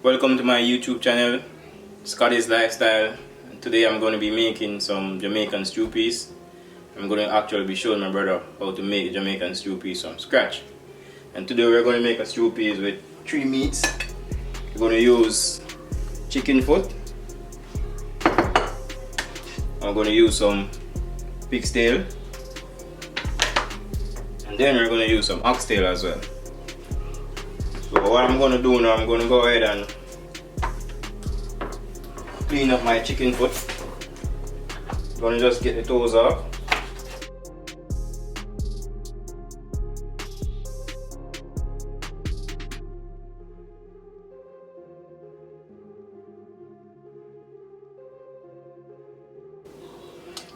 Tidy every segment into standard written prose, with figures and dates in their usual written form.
Welcome to my YouTube channel, Scotty's Lifestyle. And today I'm going to be making some Jamaican stew peas. I'm going to actually be showing my brother how to make Jamaican stew peas from scratch. And today we're going to make a stew peas with 3 meats. We're going to use chicken foot. I'm going to use some pigstail. And then we're going to use some oxtail as well. So what I'm going to do now, I'm going to go ahead and clean up my chicken foot. I'm going to just get the toes off.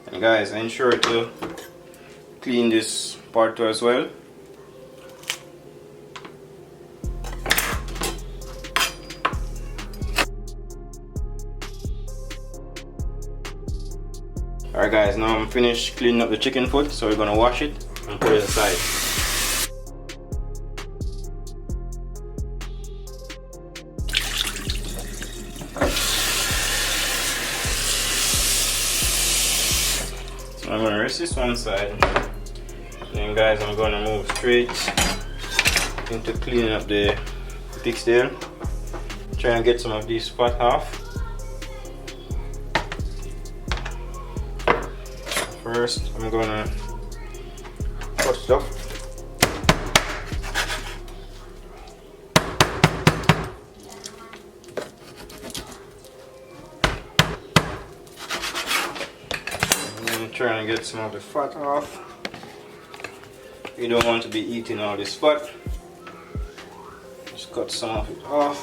And guys, ensure to clean this part too as well. Alright guys, now I'm finished cleaning up the chicken foot, so we're gonna wash it and put it aside. So I'm gonna rest this one side. And then guys, I'm gonna move straight into cleaning up the pigstail. Try and get some of these fat off. First, I'm gonna cut stuff. I'm trying to get some of the fat off. You don't want to be eating all this fat. Just cut some of it off.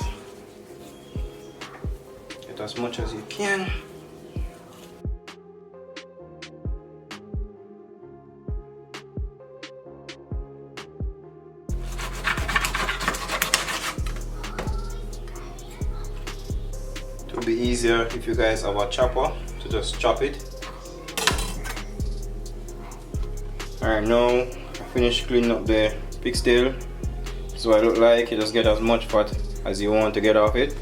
Get as much as you can. It will be easier if you guys have a chopper to just chop it. Alright, now I finished cleaning up the pigstail. So I look like you just get as much fat as you want to get off it.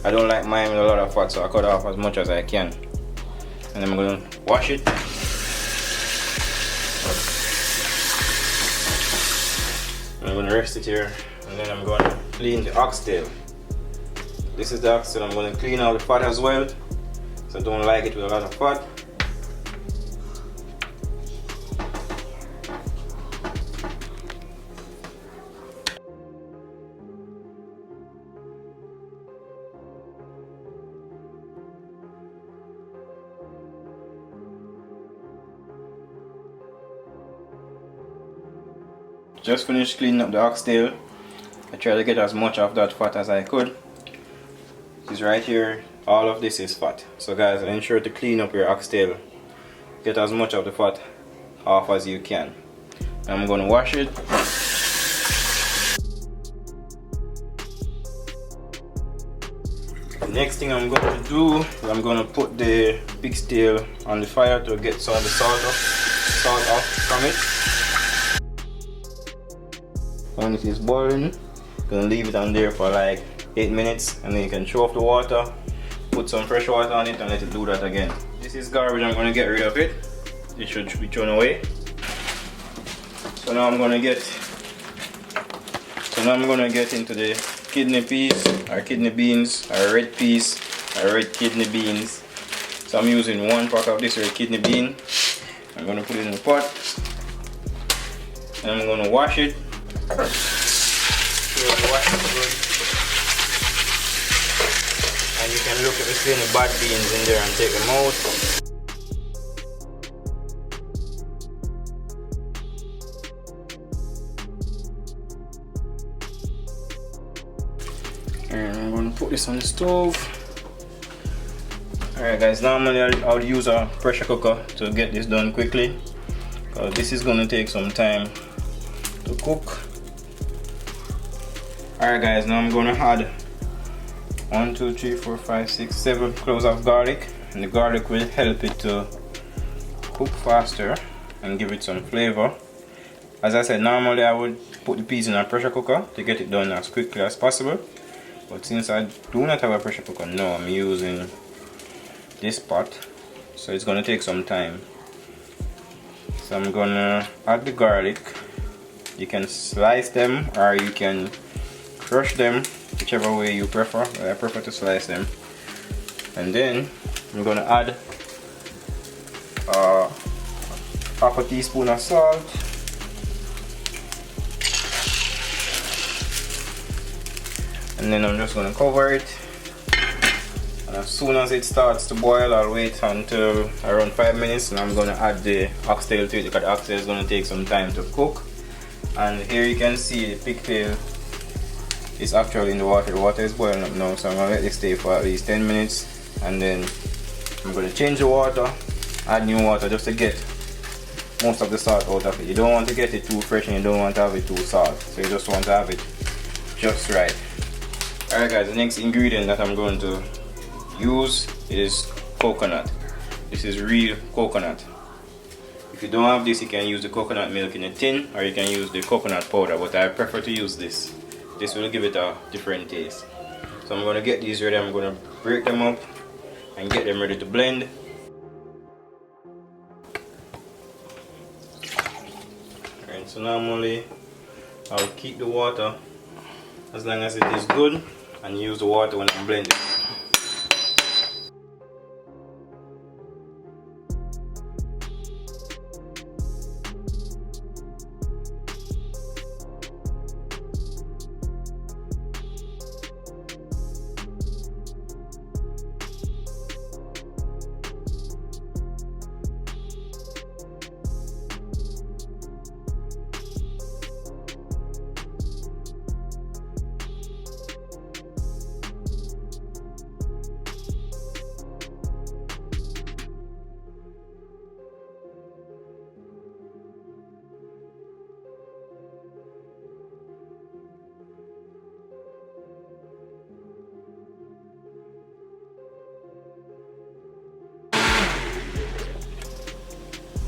I don't like mine with a lot of fat, so I cut off as much as I can. And then I'm going to wash it. I'm going to rest it here, and then I'm going to clean the oxtail. This is the oxtail. I'm going to clean out the fat as well, so I don't like it with a lot of fat. Just finished cleaning up the oxtail. I tried to get as much of that fat as I could. This right here, all of this is fat. So guys, ensure to clean up your oxtail. Get as much of the fat off as you can. I'm going to wash it. The next thing I'm going to do is I'm going to put the pigstail on the fire to get some of the salt off from it. When it is boiling, you're going to leave it on there for like 8 minutes, and then you can throw off the water, put some fresh water on it, and let it do that again. This is garbage. I'm going to get rid of it. It should be thrown away. So now I'm going to get into the kidney peas, or kidney beans, or red peas, or red kidney beans. So I'm using 1 pack of this red kidney bean. I'm going to put it in the pot, and I'm going to wash it. And you can look if there's any bad beans in there and take them out. And I'm going to put this on the stove. Alright guys, normally I'll use a pressure cooker to get this done quickly, because this is going to take some time to cook. Alright guys, now I'm going to add 1, 2, 3, 4, 5, 6, 7 cloves of garlic, and the garlic will help it to cook faster and give it some flavor. As I said, normally I would put the peas in a pressure cooker to get it done as quickly as possible, But since I do not have a pressure cooker now, I'm using this pot, so it's gonna take some time. So I'm gonna add the garlic. You can slice them or you can crush them, whichever way you prefer. I prefer to slice them. And then I'm gonna add half a teaspoon of salt, and then I'm just gonna cover it. And as soon as it starts to boil, I'll wait until around 5 minutes, and I'm gonna add the oxtail to it because the oxtail is gonna take some time to cook. And here you can see the pigtail is actually in the water. The water is boiling up now, so I'm gonna let it stay for at least 10 minutes, and then I'm gonna change the water, add new water just to get most of the salt out of it. You don't want to get it too fresh and you don't want to have it too salt, so you just want to have it just right. Alright guys, the next ingredient that I'm going to use is coconut. This is real coconut. If you don't have this, you can use the coconut milk in a tin, or you can use the coconut powder, but I prefer to use this. This will give it a different taste. So I'm going to get these ready. I'm going to break them up and get them ready to blend. Alright, so normally I'll keep the water as long as it is good and use the water when I'm blending.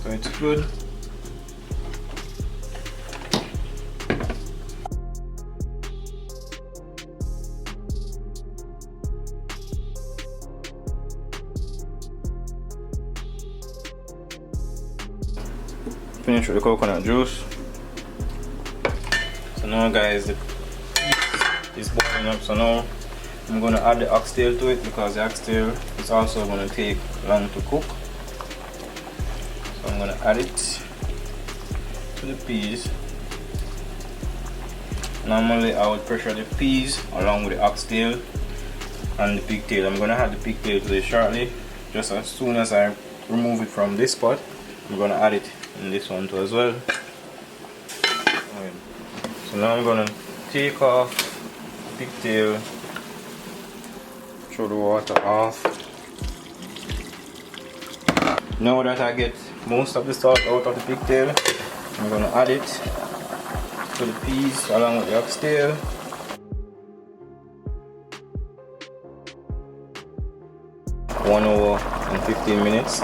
So it's good. Finish with the coconut juice. So now guys, the is boiling up, so now I'm going to add the oxtail to it because the oxtail is also going to take long to cook. So I'm going to add it to the peas. Normally I would pressure the peas along with the oxtail and the pigtail. I'm going to add the pigtail to this shortly. Just as soon as I remove it from this pot, I'm going to add it in this one too as well. So now I'm going to take off the pigtail, throw the water off. Now that I get most of the salt out of the pigtail, I'm going to add it to the peas along with the oxtail. One hour and 15 minutes.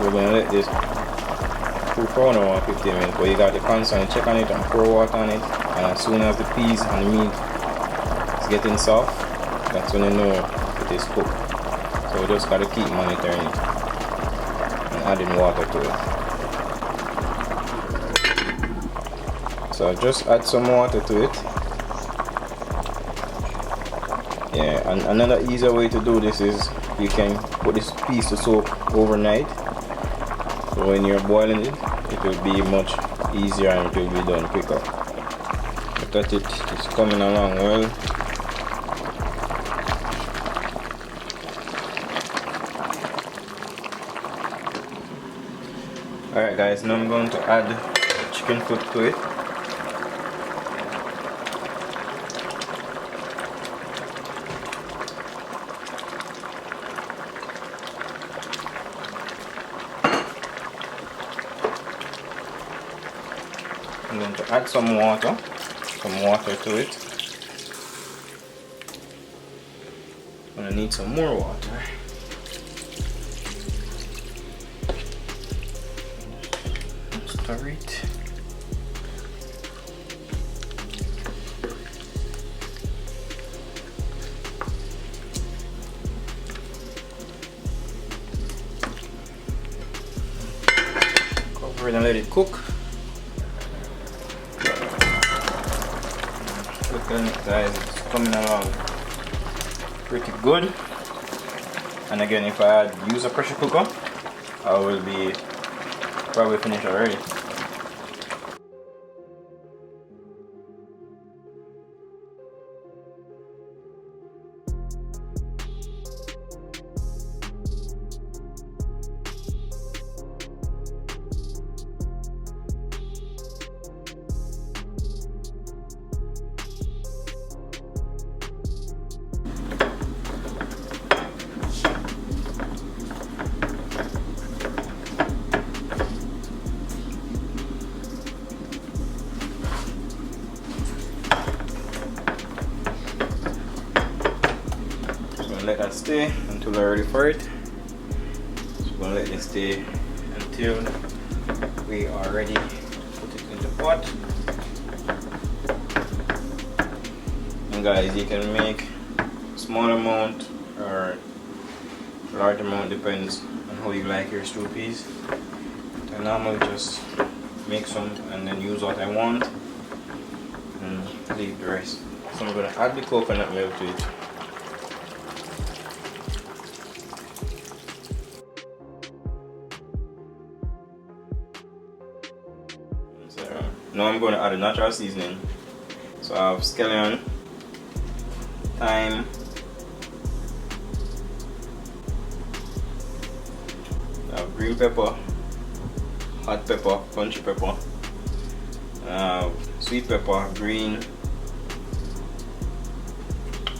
We're going to let this cook for 1 hour and 15 minutes, but you got to constantly check on it and pour water on it, and as soon as the peas and the meat is getting soft, that's when you know it is cooked. So we just got to keep monitoring it and adding water to it. So just add some water to it. Yeah, and another easier way to do this is you can put this piece to soak overnight. So when you're boiling it, it will be much easier and it will be done quicker. Look at it, it's coming along well. Alright guys, now I'm going to add chicken foot to it. I'm going to add some water to it. I'm going to need some more water. Stir it. Alright, and let it cook. Look at it, guys, it's coming along pretty good. And again, if I had used a pressure cooker, I will be probably finished already. Let that stay until we're ready for it. So we're gonna let this stay until we are ready to put it in the pot. And guys, you can make small amount or large amount, depends on how you like your stew peas. I normally just make some and then use what I want and leave the rest. So I'm gonna add the coconut milk to it. Now I'm going to add a natural seasoning. So I have scallion, thyme, I have green pepper, hot pepper, punchy pepper, sweet pepper, green,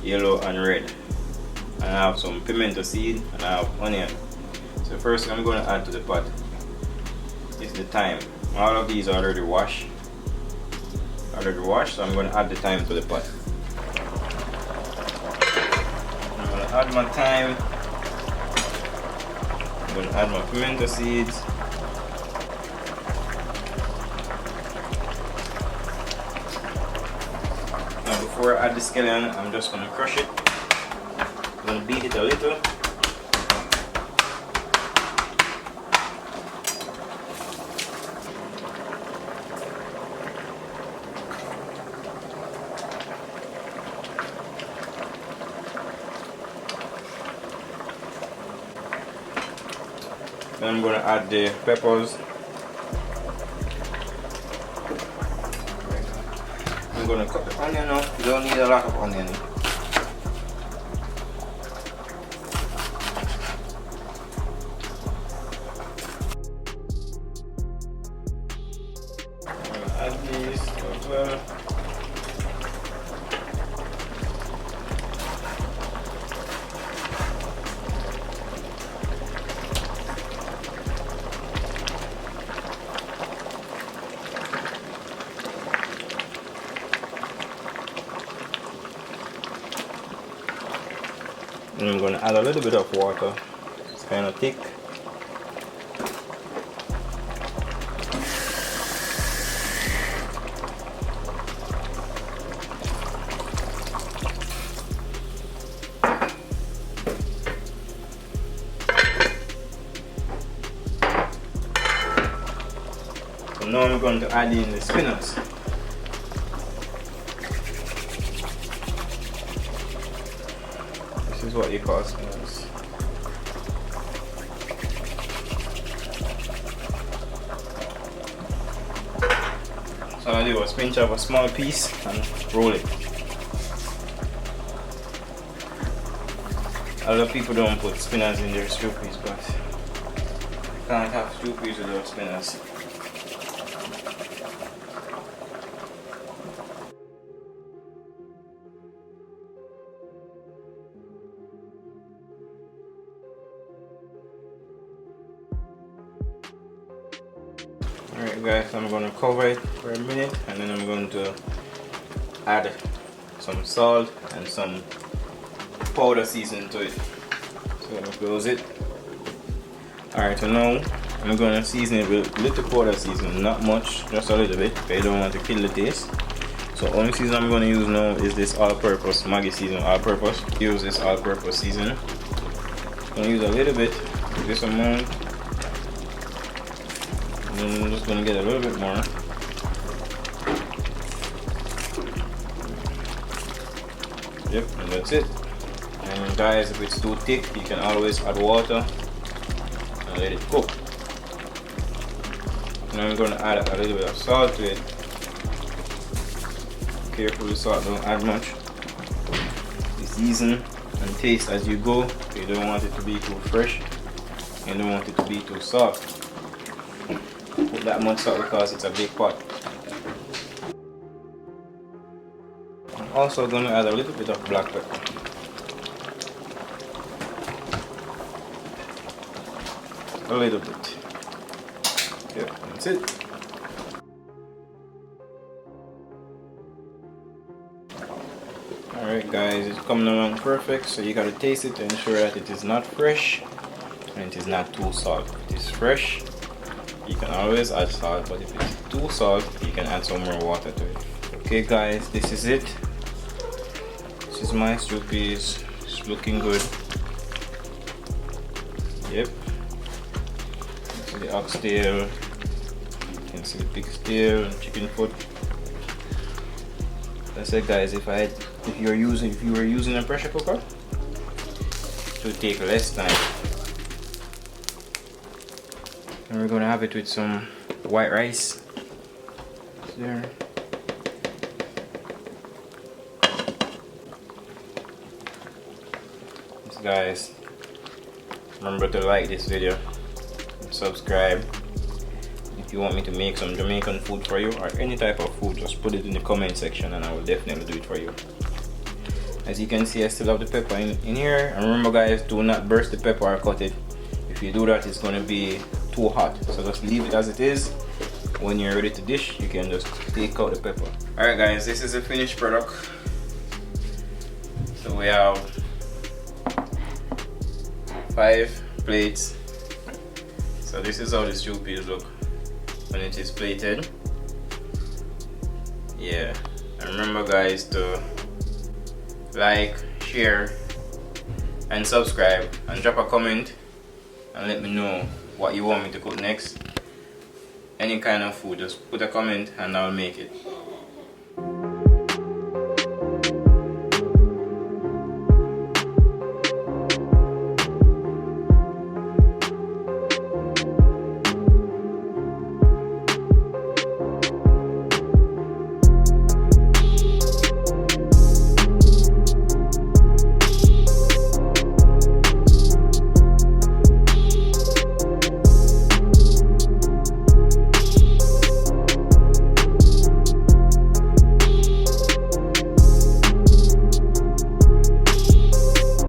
yellow and red. And I have some pimento seed and I have onion. So first I'm going to add to the pot is the thyme. All of these are already washed. So I'm going to add the thyme to the pot. I'm going to add my thyme. I'm going to add my pimento seeds. Now before I add the scallion, I'm just going to crush it. I'm going to beat it a little. Then I'm going to add the peppers. I'm going to cut the onion off. You don't need a lot of onion. I'm going to add these as well. And I'm going to add a little bit of water. It's kind of thick. So now I'm going to add in the spinach. This is what you call spinach. So I do is pinch up a small piece and roll it. A lot of people don't put spinach in their stew peas, but you can't have stew peas without spinach. Alright guys, I'm going to cover it for a minute and then I'm going to add some salt and some powder seasoning to it. So I'm going to close it. Alright, so now I'm going to season it with little powder seasoning, not much, just a little bit, because I don't want to kill the taste. So only season I'm going to use now is this all-purpose Maggi season, all-purpose. Use this all-purpose season. I'm going to use a little bit, this amount. And I'm just gonna get a little bit more. Yep, and that's it. And guys, if it's too thick, you can always add water and let it cook. Now I'm gonna add a little bit of salt to it. Careful with salt, don't add much. You season and taste as you go. You don't want it to be too fresh. You don't want it to be too soft. Put that much salt because it's a big pot. I'm also gonna add a little bit of black pepper. A little bit. Yeah, that's it. Alright guys, it's coming along perfect, so you gotta taste it to ensure that it is not fresh and it is not too salt. If it is fresh, you can always add salt, but if it's too salt, you can add some more water to it. Okay guys, this is it. This is my stew peas. It's looking good. Yep. The oxtail, you can see the pigstail and chicken foot. That's it guys. If you were using a pressure cooker, it would take less time. And we're gonna have it with some white rice. There. So guys, remember to like this video. Subscribe. If you want me to make some Jamaican food for you or any type of food, just put it in the comment section and I will definitely do it for you. As you can see, I still have the pepper in here. And remember guys, do not burst the pepper or cut it. If you do that, it's going to be too hot, so just leave it as it is. When you're ready to dish, you can just take out the pepper. Alright guys, this is the finished product. So we have 5 plates. So this is how the stew peas look when it is plated. Yeah, and remember guys to like, share and subscribe and drop a comment and let me know what you want me to cook next. Any kind of food, just put a comment and I'll make it.